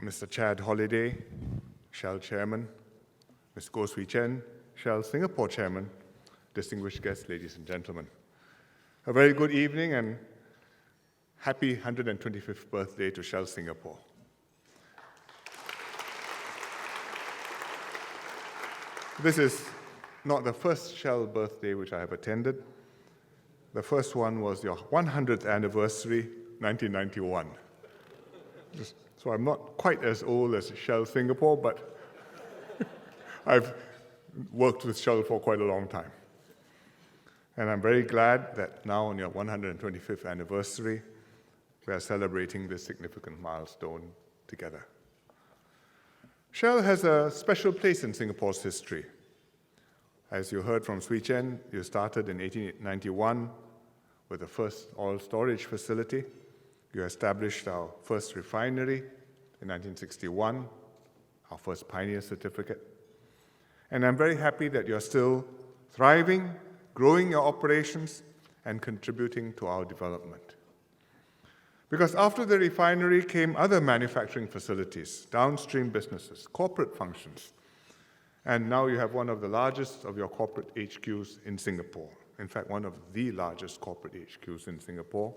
Mr. Chad Holliday, Shell Chairman, Ms. Goh Swee Chen, Shell Singapore Chairman, distinguished guests, ladies and gentlemen. A very good evening and happy 125th birthday to Shell Singapore. This is not the first Shell birthday which I have attended. The first one was your 100th anniversary, 1991. So I'm not quite as old as Shell Singapore, but I've worked with Shell for quite a long time. And I'm very glad that now on your 125th anniversary, we are celebrating this significant milestone together. Shell has a special place in Singapore's history. As you heard from Swee Chen, you started in 1891 with the first oil storage facility. You established our first refinery in 1961, our first pioneer certificate. And I'm very happy that you're still thriving, growing your operations, and contributing to our development. Because after the refinery came other manufacturing facilities, downstream businesses, corporate functions, and now you have one of the largest of your corporate HQs in Singapore. In fact, one of the largest corporate HQs in Singapore.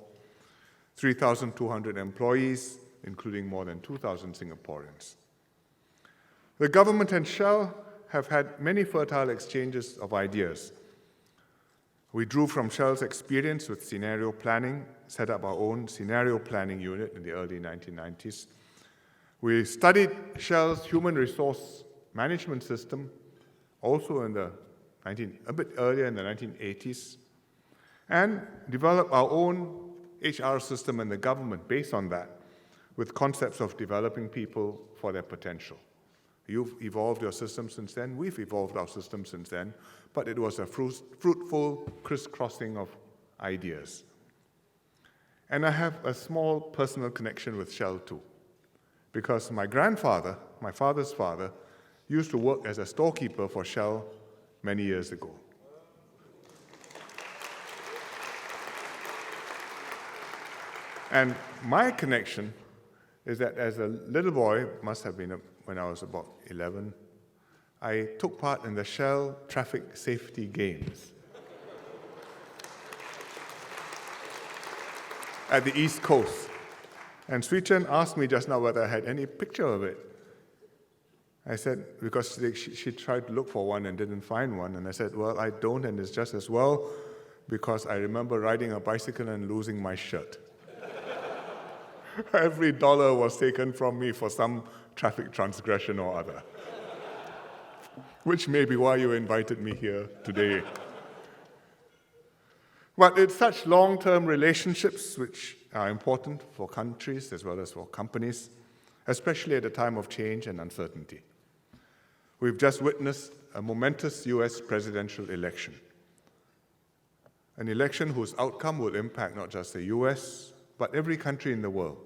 3,200 employees, including more than 2,000 Singaporeans. The government and Shell have had many fertile exchanges of ideas. We drew from Shell's experience with scenario planning, set up our own scenario planning unit in the early 1990s. We studied Shell's human resource management system, also a bit earlier in the 1980s, and developed our own HR system in the government based on that, with concepts of developing people for their potential. You've evolved your system since then, we've evolved our system since then, but it was a fruitful crisscrossing of ideas. And I have a small personal connection with Shell too, because my grandfather, my father's father, used to work as a storekeeper for Shell many years ago. And my connection is that as a little boy, must have been when I was about 11, I took part in the Shell Traffic Safety Games at the East Coast. And Swee Chen asked me just now whether I had any picture of it. I said, because she tried to look for one and didn't find one. And I said, well, I don't, and it's just as well, because I remember riding a bicycle and losing my shirt. Every dollar was taken from me for some traffic transgression or other, which may be why you invited me here today. But it's such long-term relationships which are important for countries as well as for companies, especially at a time of change and uncertainty. We've just witnessed a momentous US presidential election, an election whose outcome will impact not just the US, but every country in the world.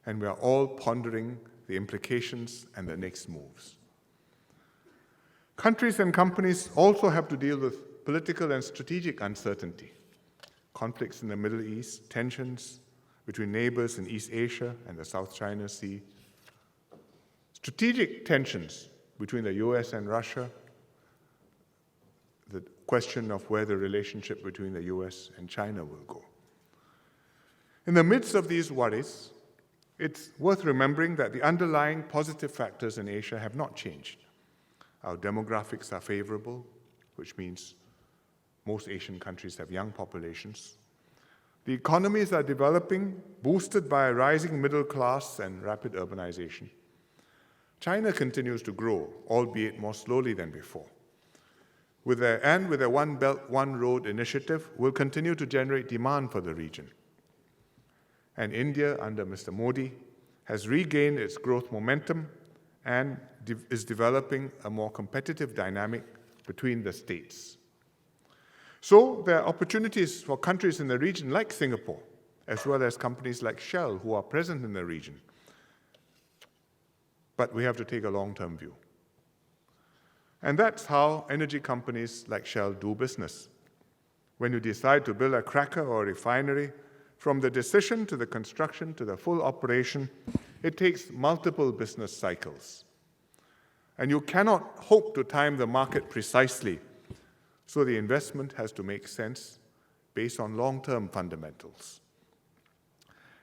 And we are all pondering the implications and the next moves. Countries and companies also have to deal with political and strategic uncertainty, conflicts in the Middle East, tensions between neighbors in East Asia and the South China Sea, strategic tensions between the US and Russia, the question of where the relationship between the US and China will go. In the midst of these worries, it's worth remembering that the underlying positive factors in Asia have not changed. Our demographics are favorable, which means most Asian countries have young populations. The economies are developing, boosted by a rising middle class and rapid urbanization. China continues to grow, albeit more slowly than before. With their One Belt, One Road initiative, will continue to generate demand for the region. And India, under Mr. Modi, has regained its growth momentum and is developing a more competitive dynamic between the states. So there are opportunities for countries in the region like Singapore, as well as companies like Shell who are present in the region. But we have to take a long-term view. And that's how energy companies like Shell do business. When you decide to build a cracker or a refinery, from the decision to the construction to the full operation, it takes multiple business cycles. And you cannot hope to time the market precisely, so the investment has to make sense based on long-term fundamentals.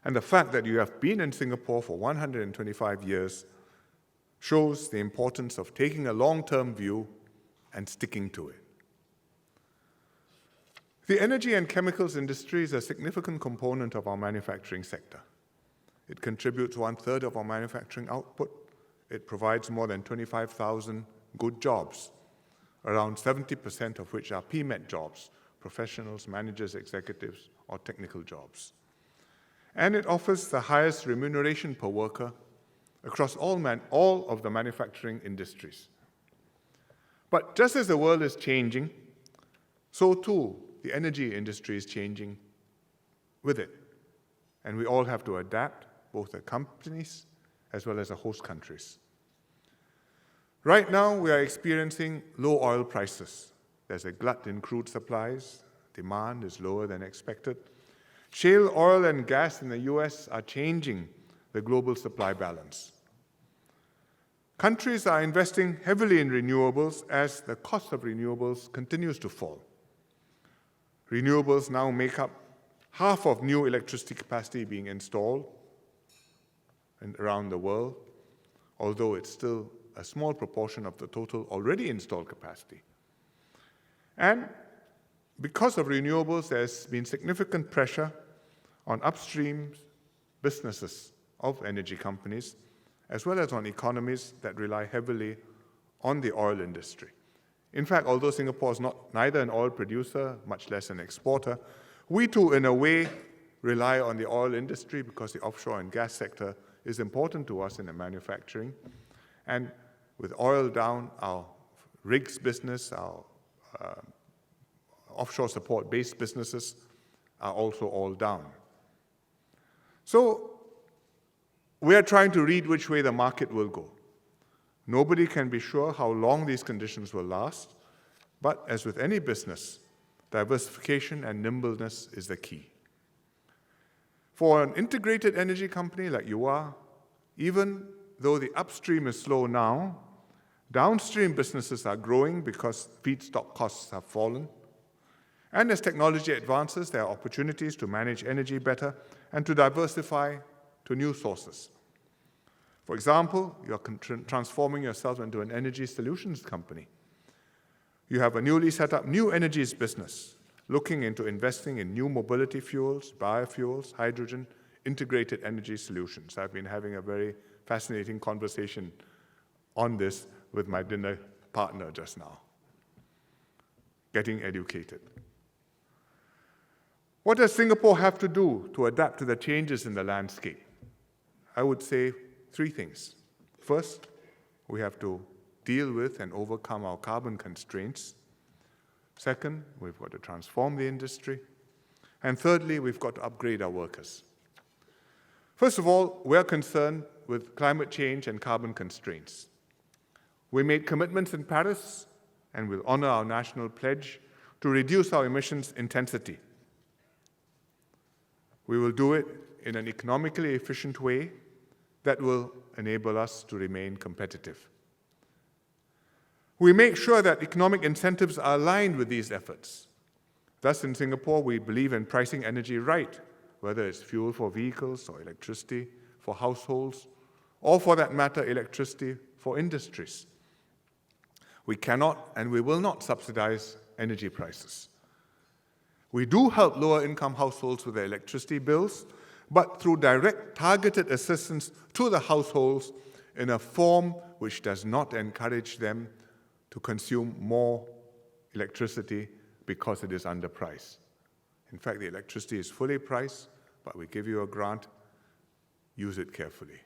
And the fact that you have been in Singapore for 125 years shows the importance of taking a long-term view and sticking to it. The energy and chemicals industry is a significant component of our manufacturing sector. It contributes 1/3 of our manufacturing output. It provides more than 25,000 good jobs, around 70% of which are PMET jobs, professionals, managers, executives, or technical jobs. And it offers the highest remuneration per worker across all of the manufacturing industries. But just as the world is changing, so too the energy industry is changing with it. And we all have to adapt, both the companies as well as the host countries. Right now, we are experiencing low oil prices. There's a glut in crude supplies. Demand is lower than expected. Shale oil and gas in the US are changing the global supply balance. Countries are investing heavily in renewables as the cost of renewables continues to fall. Renewables now make up half of new electricity capacity being installed around the world, although it's still a small proportion of the total already installed capacity. And because of renewables, there's been significant pressure on upstream businesses of energy companies, as well as on economies that rely heavily on the oil industry. In fact, although Singapore is neither an oil producer, much less an exporter, we too, in a way, rely on the oil industry because the offshore and gas sector is important to us in the manufacturing. And with oil down, our rigs business, our offshore support-based businesses are also all down. So we are trying to read which way the market will go. Nobody can be sure how long these conditions will last, but as with any business, diversification and nimbleness is the key. For an integrated energy company like you are, even though the upstream is slow now, downstream businesses are growing because feedstock costs have fallen. And as technology advances, there are opportunities to manage energy better and to diversify to new sources. For example, you're transforming yourself into an energy solutions company. You have a newly set up new energies business, looking into investing in new mobility fuels, biofuels, hydrogen, integrated energy solutions. I've been having a very fascinating conversation on this with my dinner partner just now. Getting educated. What does Singapore have to do to adapt to the changes in the landscape? I would say 3 things. First, we have to deal with and overcome our carbon constraints. Second, we've got to transform the industry. And thirdly, we've got to upgrade our workers. First of all, we're concerned with climate change and carbon constraints. We made commitments in Paris and will honor our national pledge to reduce our emissions intensity. We will do it in an economically efficient way that will enable us to remain competitive. We make sure that economic incentives are aligned with these efforts. Thus, in Singapore, we believe in pricing energy right, whether it's fuel for vehicles or electricity for households, or for that matter, electricity for industries. We cannot and we will not subsidize energy prices. We do help lower-income households with their electricity bills, but through direct targeted assistance to the households in a form which does not encourage them to consume more electricity because it is underpriced. In fact, the electricity is fully priced, but we give you a grant, use it carefully.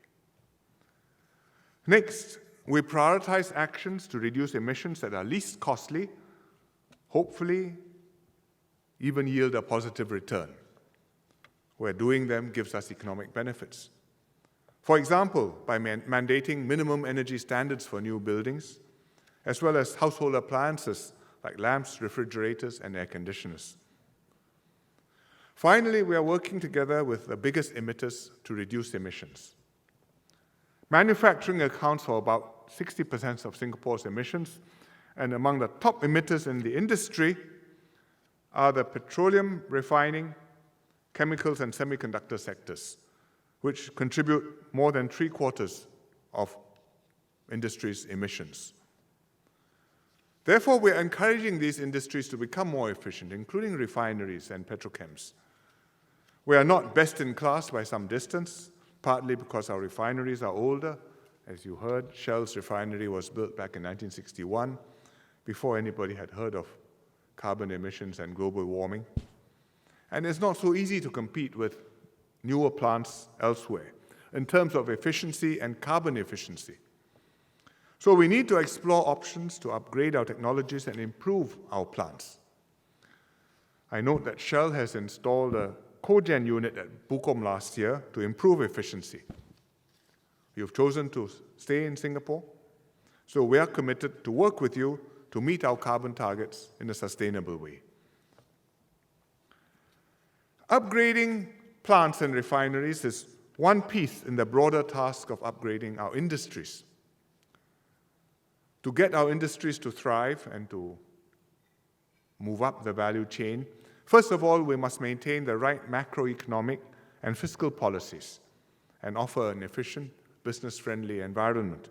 Next, we prioritize actions to reduce emissions that are least costly, hopefully even yield a positive return, where doing them gives us economic benefits. For example, by mandating minimum energy standards for new buildings, as well as household appliances like lamps, refrigerators, and air conditioners. Finally, we are working together with the biggest emitters to reduce emissions. Manufacturing accounts for about 60% of Singapore's emissions, and among the top emitters in the industry are the petroleum, refining, chemicals, and semiconductor sectors, which contribute more than 3/4 of industry's emissions. Therefore, we're encouraging these industries to become more efficient, including refineries and petrochems. We are not best in class by some distance, partly because our refineries are older. As you heard, Shell's refinery was built back in 1961, before anybody had heard of carbon emissions and global warming. And it's not so easy to compete with newer plants elsewhere in terms of efficiency and carbon efficiency. So we need to explore options to upgrade our technologies and improve our plants. I note that Shell has installed a cogen unit at Bukom last year to improve efficiency. You've chosen to stay in Singapore, so we are committed to work with you to meet our carbon targets in a sustainable way. Upgrading plants and refineries is one piece in the broader task of upgrading our industries. To get our industries to thrive and to move up the value chain, first of all, we must maintain the right macroeconomic and fiscal policies and offer an efficient, business-friendly environment.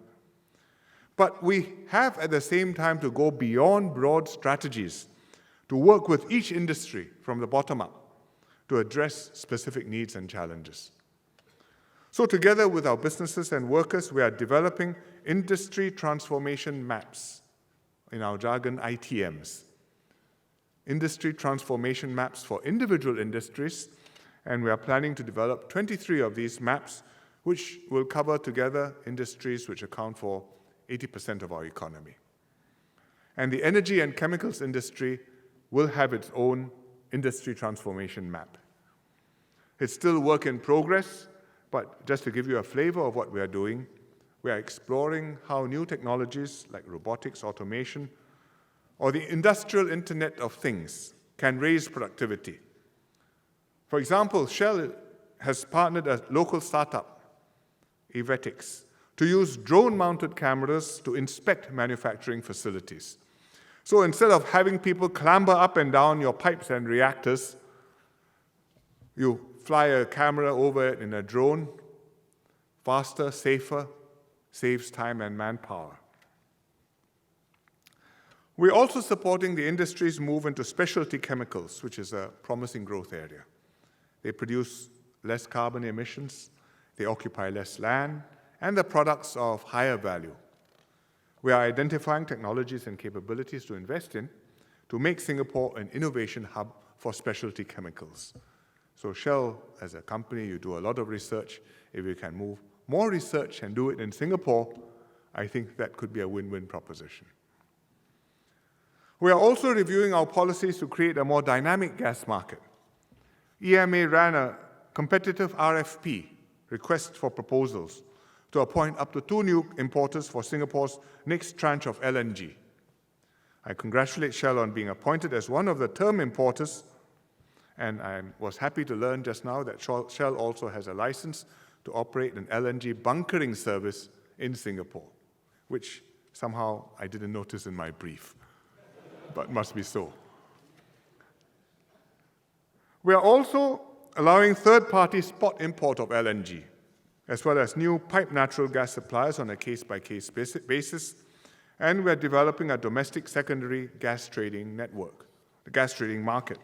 But we have at the same time to go beyond broad strategies to work with each industry from the bottom up to address specific needs and challenges. So together with our businesses and workers, we are developing industry transformation maps, in our jargon, ITMs. Industry transformation maps for individual industries, and we are planning to develop 23 of these maps, which will cover together industries which account for 80% of our economy. And the energy and chemicals industry will have its own industry transformation map. It's still work in progress, but just to give you a flavor of what we are doing, we are exploring how new technologies like robotics, automation, or the industrial Internet of Things can raise productivity. For example, Shell has partnered a local startup, Evetics, to use drone-mounted cameras to inspect manufacturing facilities. So instead of having people clamber up and down your pipes and reactors, you fly a camera over it in a drone, faster, safer, saves time and manpower. We're also supporting the industry's move into specialty chemicals, which is a promising growth area. They produce less carbon emissions, they occupy less land, and the products of higher value. We are identifying technologies and capabilities to invest in to make Singapore an innovation hub for specialty chemicals. So Shell, as a company, you do a lot of research. If you can move more research and do it in Singapore, I think that could be a win-win proposition. We are also reviewing our policies to create a more dynamic gas market. EMA ran a competitive RFP, request for proposals, to appoint up to 2 new importers for Singapore's next tranche of LNG. I congratulate Shell on being appointed as one of the term importers, and I was happy to learn just now that Shell also has a license to operate an LNG bunkering service in Singapore, which somehow I didn't notice in my brief, but must be so. We are also allowing third-party spot import of LNG, as well as new pipe natural gas suppliers on a case-by-case basis, and we're developing a domestic secondary gas trading network, the gas trading market.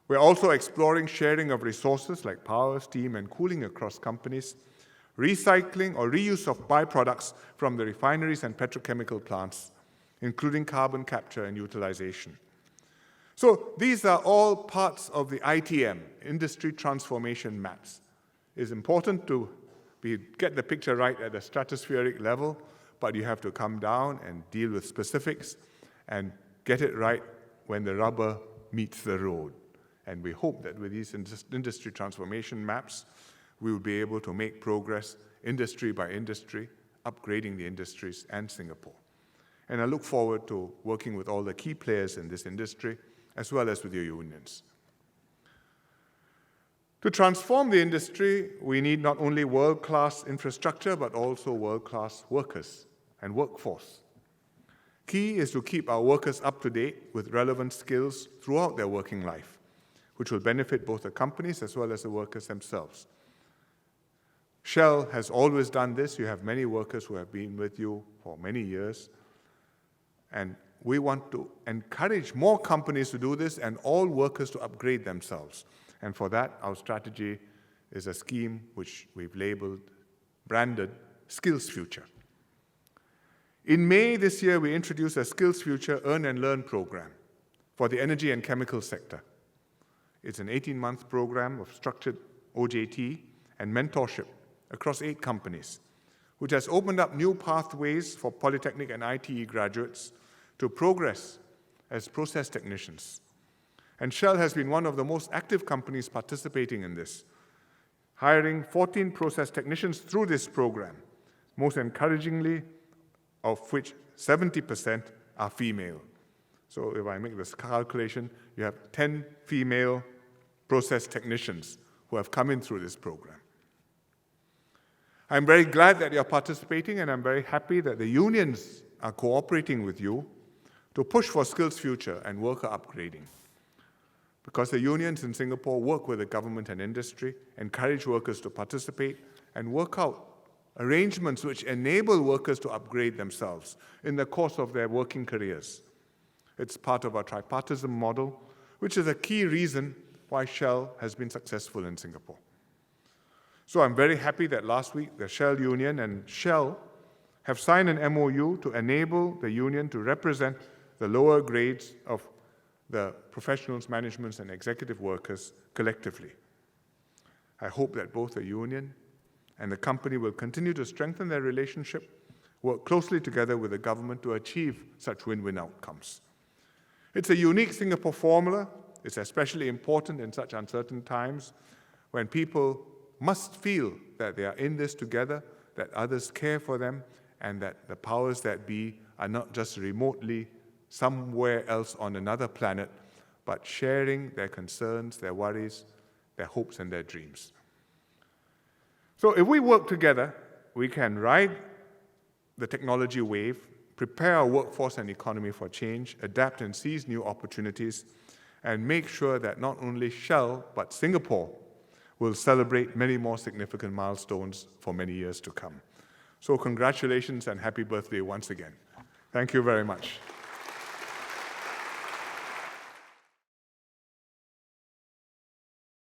We're also exploring sharing of resources like power, steam, and cooling across companies, recycling or reuse of byproducts from the refineries and petrochemical plants, including carbon capture and utilization. So these are all parts of the ITM, Industry Transformation Maps. It's important to get the picture right at the stratospheric level, but you have to come down and deal with specifics and get it right when the rubber meets the road. And we hope that with these industry transformation maps, we will be able to make progress industry by industry, upgrading the industries and Singapore. And I look forward to working with all the key players in this industry, as well as with your unions. To transform the industry, we need not only world-class infrastructure, but also world-class workers and workforce. Key is to keep our workers up to date with relevant skills throughout their working life, which will benefit both the companies as well as the workers themselves. Shell has always done this. You have many workers who have been with you for many years. And we want to encourage more companies to do this and all workers to upgrade themselves. And for that, our strategy is a scheme which we've labeled, branded, Skills Future. In May this year, we introduced a Skills Future Earn and Learn program for the energy and chemical sector. It's an 18-month program of structured OJT and mentorship across 8 companies, which has opened up new pathways for polytechnic and ITE graduates to progress as process technicians. And Shell has been one of the most active companies participating in this, hiring 14 process technicians through this program, most encouragingly, of which 70% are female. So if I make this calculation, you have 10 female process technicians who have come in through this program. I'm very glad that you're participating, and I'm very happy that the unions are cooperating with you to push for Skills Future and worker upgrading. Because the unions in Singapore work with the government and industry, encourage workers to participate, and work out arrangements which enable workers to upgrade themselves in the course of their working careers. It's part of our tripartism model, which is a key reason why Shell has been successful in Singapore. So I'm very happy that last week the Shell Union and Shell have signed an MOU to enable the union to represent the lower grades of the professionals, managements, and executive workers collectively. I hope that both the union and the company will continue to strengthen their relationship, work closely together with the government to achieve such win-win outcomes. It's a unique Singapore formula. It's especially important in such uncertain times when people must feel that they are in this together, that others care for them, and that the powers that be are not just remotely somewhere else on another planet, but sharing their concerns, their worries, their hopes, and their dreams. So if we work together, we can ride the technology wave, prepare our workforce and economy for change, adapt and seize new opportunities, and make sure that not only Shell, but Singapore will celebrate many more significant milestones for many years to come. So congratulations and happy birthday once again. Thank you very much.